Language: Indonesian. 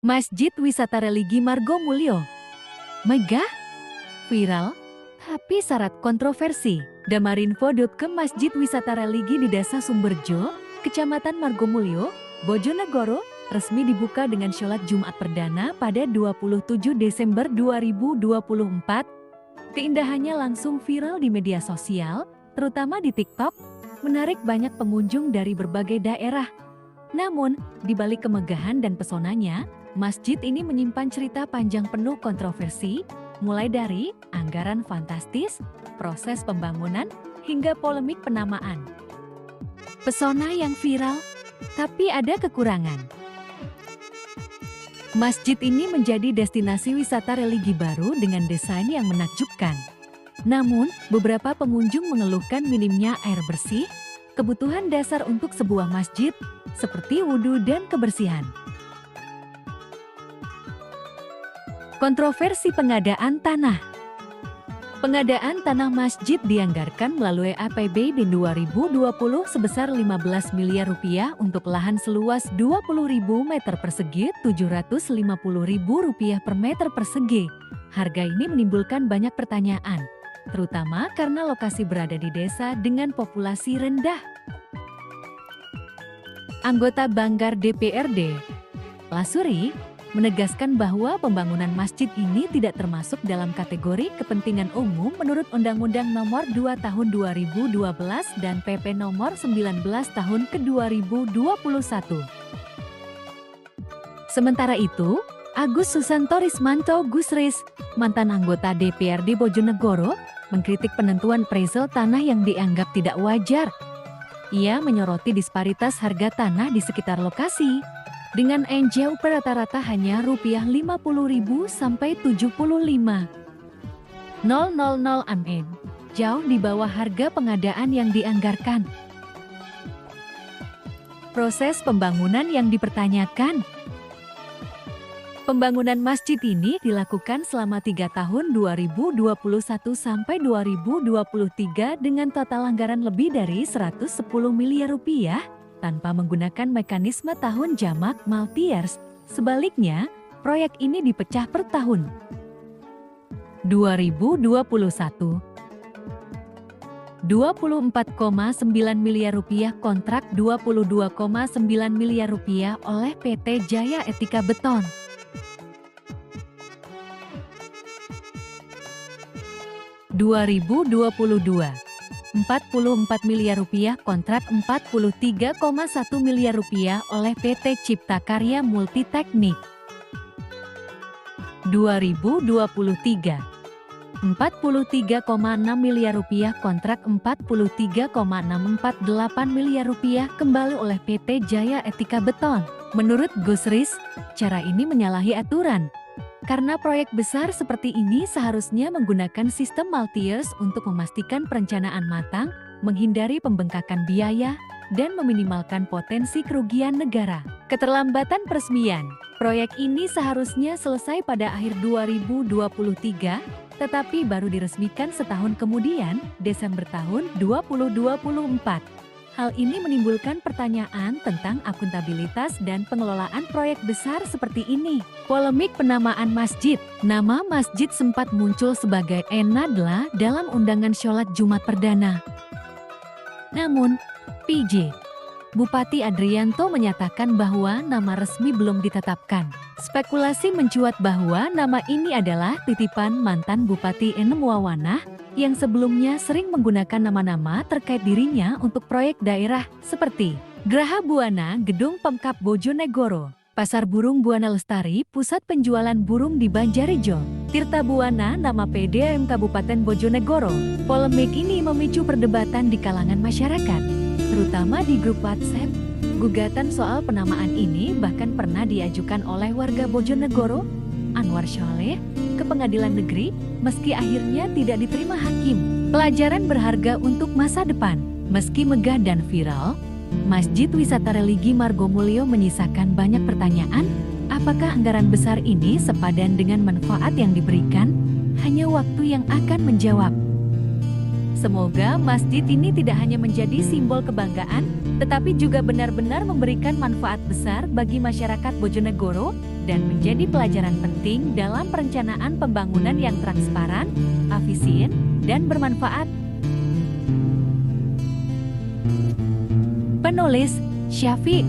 Masjid Wisata Religi Margomulyo. Megah, viral, tapi syarat kontroversi. Damarinfo.com. Masjid Wisata Religi di Desa Sumberjo, Kecamatan Margomulyo, Bojonegoro, resmi dibuka dengan sholat Jumat perdana pada 27 Desember 2024. Keindahannya langsung viral di media sosial, terutama di TikTok, menarik banyak pengunjung dari berbagai daerah. Namun, di balik kemegahan dan pesonanya, masjid ini menyimpan cerita panjang penuh kontroversi, mulai dari anggaran fantastis, proses pembangunan, hingga polemik penamaan. Pesona yang viral, tapi ada kekurangan. Masjid ini menjadi destinasi wisata religi baru dengan desain yang menakjubkan. Namun, beberapa pengunjung mengeluhkan minimnya air bersih, kebutuhan dasar untuk sebuah masjid, seperti wudhu dan kebersihan. Kontroversi pengadaan tanah. Pengadaan tanah masjid dianggarkan melalui APBD 2020 sebesar 15 miliar rupiah untuk lahan seluas 20.000 meter persegi, 750.000 rupiah per meter persegi. Harga ini menimbulkan banyak pertanyaan, terutama karena lokasi berada di desa dengan populasi rendah. Anggota Banggar DPRD, Lasuri, menegaskan bahwa pembangunan masjid ini tidak termasuk dalam kategori kepentingan umum menurut Undang-Undang Nomor 2 Tahun 2012 dan PP Nomor 19 Tahun ke-2021. Sementara itu, Agus Susanto Rismanto Gusris, mantan anggota DPRD Bojonegoro, mengkritik penentuan appraisal tanah yang dianggap tidak wajar. Ia menyoroti disparitas harga tanah di sekitar lokasi, dengan NJUP rata-rata hanya Rp50.000 sampai Rp75.000 am, jauh di bawah harga pengadaan yang dianggarkan. Proses pembangunan yang dipertanyakan. Pembangunan masjid ini dilakukan selama 3 tahun 2021 sampai 2023 dengan total anggaran lebih dari 110 miliar rupiah tanpa menggunakan mekanisme tahun jamak multi-years. Sebaliknya, proyek ini dipecah per tahun. 2021 24,9 miliar rupiah kontrak 22,9 miliar rupiah oleh PT Jaya Etika Beton. 2022, 44 miliar rupiah kontrak 43,1 miliar rupiah oleh PT Cipta Karya Multiteknik. 2023, 43,6 miliar rupiah kontrak 43,648 miliar rupiah kembali oleh PT Jaya Etika Beton. Menurut Gusris, cara ini menyalahi aturan. Karena proyek besar seperti ini seharusnya menggunakan sistem multi-years untuk memastikan perencanaan matang, menghindari pembengkakan biaya, dan meminimalkan potensi kerugian negara. Keterlambatan peresmian. Proyek ini seharusnya selesai pada akhir 2023, tetapi baru diresmikan setahun kemudian, Desember tahun 2024. Hal ini menimbulkan pertanyaan tentang akuntabilitas dan pengelolaan proyek besar seperti ini. Polemik penamaan masjid. Nama masjid sempat muncul sebagai Enadla dalam undangan sholat Jumat perdana. Namun, PJ Bupati Adrianto menyatakan bahwa nama resmi belum ditetapkan. Spekulasi mencuat bahwa nama ini adalah titipan mantan Bupati Enem Wawanah yang sebelumnya sering menggunakan nama-nama terkait dirinya untuk proyek daerah seperti Graha Buana, Gedung Pemkab Bojonegoro, Pasar Burung Buana Lestari, Pusat Penjualan Burung di Banjarejo, Tirta Buana, nama PDAM Kabupaten Bojonegoro. Polemik ini memicu perdebatan di kalangan masyarakat, terutama di grup WhatsApp. Gugatan soal penamaan ini bahkan pernah diajukan oleh warga Bojonegoro, Anwar Sholeh, ke pengadilan negeri, meski akhirnya tidak diterima hakim. Pelajaran berharga untuk masa depan. Meski megah dan viral, Masjid Wisata Religi Margomulyo menyisakan banyak pertanyaan. Apakah anggaran besar ini sepadan dengan manfaat yang diberikan? Hanya waktu yang akan menjawab. Semoga masjid ini tidak hanya menjadi simbol kebanggaan, tetapi juga benar-benar memberikan manfaat besar bagi masyarakat Bojonegoro dan menjadi pelajaran penting dalam perencanaan pembangunan yang transparan, efisien, dan bermanfaat. Penulis Syafiq